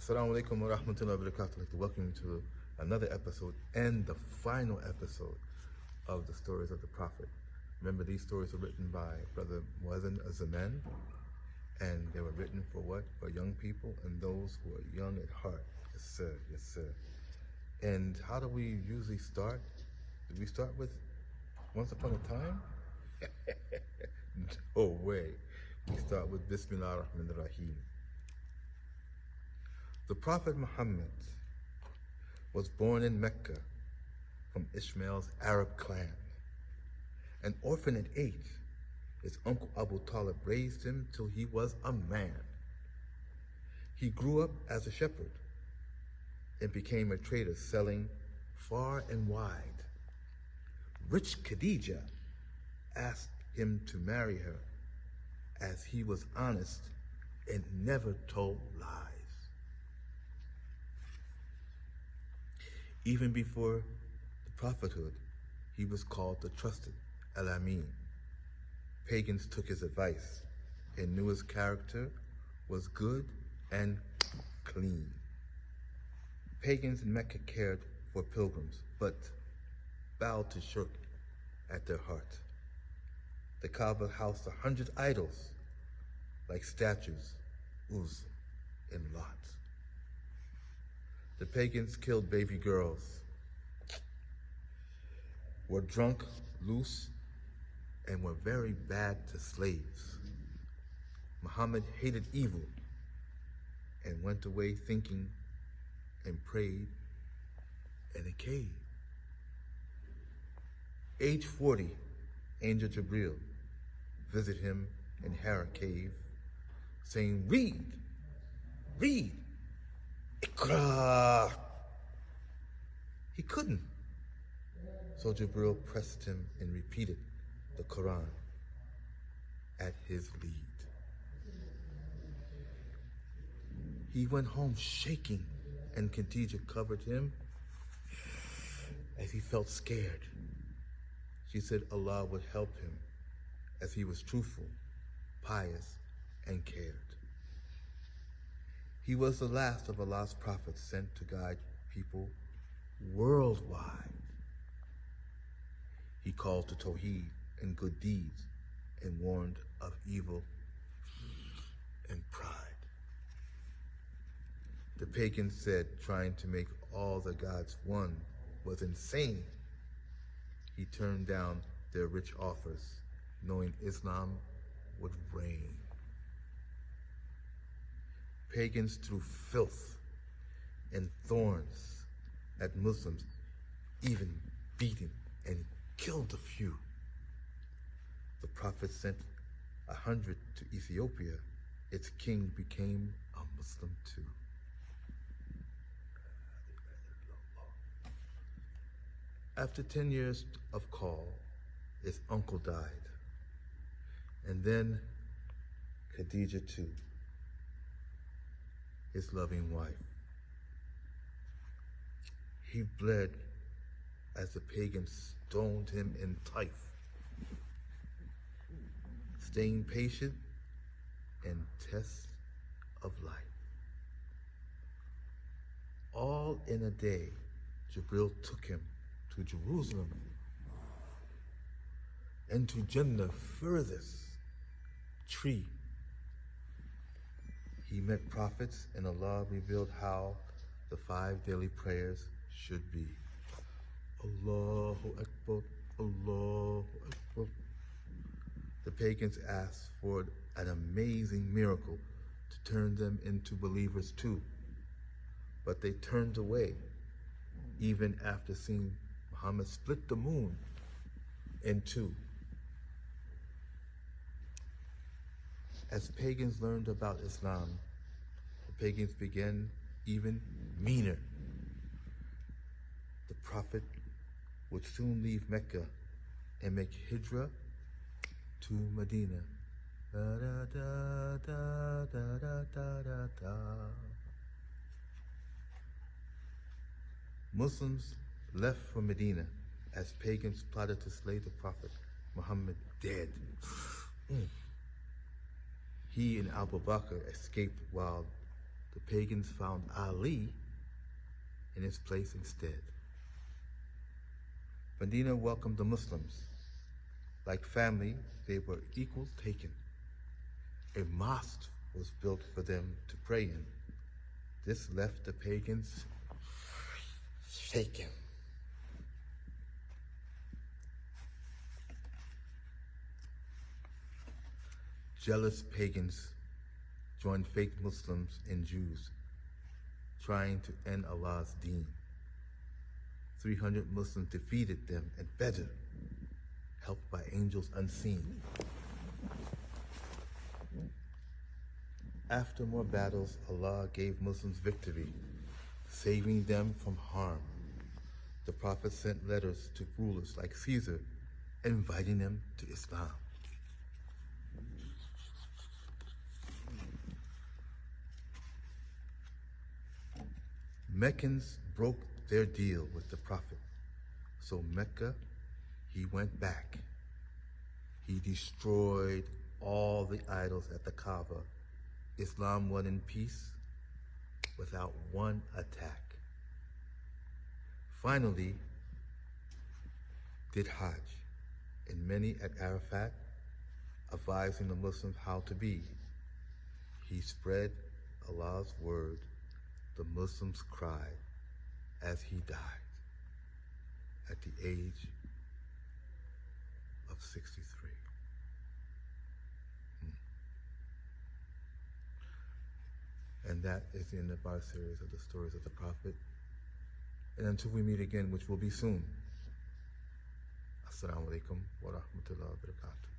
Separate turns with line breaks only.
Assalamu alaikum wa rahmatullahi wa barakatuh. I'd like to welcome you to another episode and the final episode of the stories of the Prophet. Remember, these stories were written by Brother Muazzin Azaman, and they were written for what? For young people and those who are young at heart. Yes, sir. Yes, sir. And how do we usually start? Do we start with Once Upon a Time? No way. We start with Bismillah ar-Rahman ar-Rahim. The Prophet Muhammad was born in Mecca from Ishmael's Arab clan. An orphan at 8, his uncle Abu Talib raised him till he was a man. He grew up as a shepherd and became a trader selling far and wide. Rich Khadija asked him to marry her as he was honest and never told lies. Even before the prophethood, he was called the Trusted, Al-Amin. Pagans took his advice and knew his character was good and clean. Pagans in Mecca cared for pilgrims, but bowed to shirk at their heart. The Kaaba housed 100 idols, like statues, Uz and Lot. The pagans killed baby girls, were drunk, loose, and were very bad to slaves. Muhammad hated evil and went away thinking and prayed in a cave. Age 40, Angel Jibril visited him in Hira cave, saying, read, Iqra. He couldn't. So Jibril pressed him and repeated the Quran at his lead. He went home shaking, and Khadija covered him as he felt scared. She said Allah would help him as he was truthful, pious, and cared. He was the last of Allah's prophets sent to guide people worldwide. He called to Tawheed and good deeds and warned of evil and pride. The pagans said trying to make all the gods one was insane. He turned down their rich offers, knowing Islam would reign. Pagans threw filth and thorns at Muslims, even beating and killed a few. The Prophet sent 100 to Ethiopia. Its king became a Muslim too. After 10 years of call, his uncle died, and then Khadija too, his loving wife. He bled as the pagans stoned him in Taif. Staying patient and tests of life. All in a day, Jibril took him to Jerusalem and to Jannah furthest tree. He met prophets, and Allah revealed how the 5 daily prayers should be. Allahu Akbar, Allahu Akbar. The pagans asked for an amazing miracle to turn them into believers too, but they turned away even after seeing Muhammad split the moon in 2. As pagans learned about Islam, the pagans began even meaner. The Prophet would soon leave Mecca and make hijrah to Medina. Da, da, da, da, da, da, da, da. Muslims left for Medina as pagans plotted to slay the Prophet Muhammad dead. He and Abu Bakr escaped while the pagans found Ali in his place instead. Medina welcomed the Muslims. Like family, they were equal taken. A mosque was built for them to pray in. This left the pagans shaken. Jealous pagans joined fake Muslims and Jews, trying to end Allah's deen. 300 Muslims defeated them at Badr, helped by angels unseen. After more battles, Allah gave Muslims victory, saving them from harm. The Prophet sent letters to rulers like Caesar, inviting them to Islam. Meccans broke their deal with the Prophet, so Mecca, he went back. He destroyed all the idols at the Kaaba. Islam won in peace without one attack. Finally, did Hajj, and many at Arafat, advising the Muslims how to be. He spread Allah's word. The Muslims cried as he died at the age of 63. And that is the end of our series of the stories of the Prophet. And until we meet again, which will be soon, Assalamu alaikum wa rahmatullahi wa barakatuh.